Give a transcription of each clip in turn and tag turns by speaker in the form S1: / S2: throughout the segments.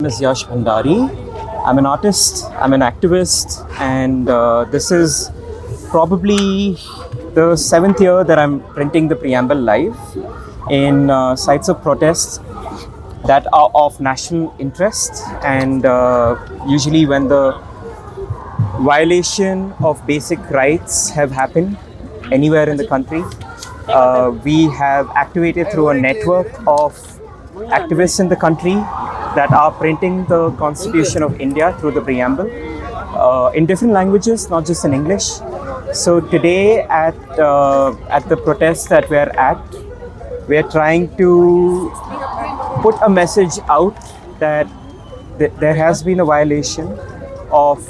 S1: My name is Yash Bandari. I'm an artist, I'm an activist, and this is probably the 7th year that I'm printing the Preamble live in sites of protest that are of national interest. And usually, when the violation of basic rights have happened anywhere in the country, we have activated through a network of activists in the country that are printing the Constitution of India through the Preamble in different languages, not just in English. So today at the protest that we're trying to put a message out that there has been a violation of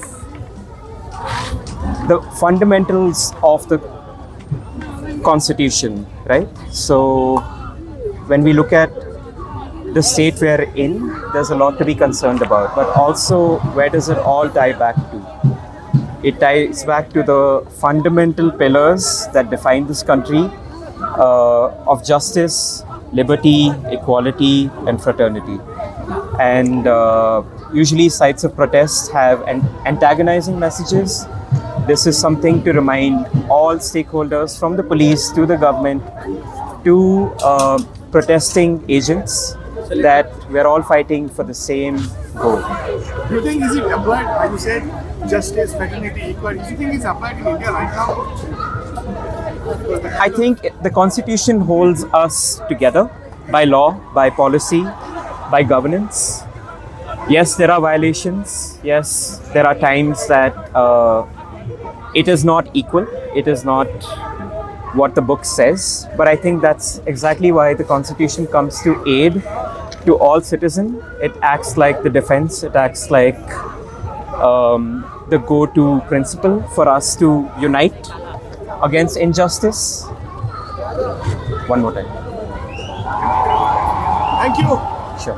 S1: the fundamentals of the Constitution, right? So when we look at the state we're in, there's a lot to be concerned about, but also where does it all tie back to? It ties back to the fundamental pillars that define this country of justice, liberty, equality, and fraternity. And usually sites of protest have antagonizing messages. This is something to remind all stakeholders, from the police to the government to protesting agents, that we're all fighting for the same goal.
S2: Do you think is it applied, when you said justice, fraternity, equality, do you think it's applied in India right now?
S1: I think the Constitution holds us together by law, by policy, by governance. Yes, there are violations. Yes, there are times that it is not equal. It is not what the book says. But I think that's exactly why the Constitution comes to aid to all citizens. It acts like the defense. It acts like the go-to principle for us to unite against injustice. One more time.
S2: Thank you.
S1: Sure.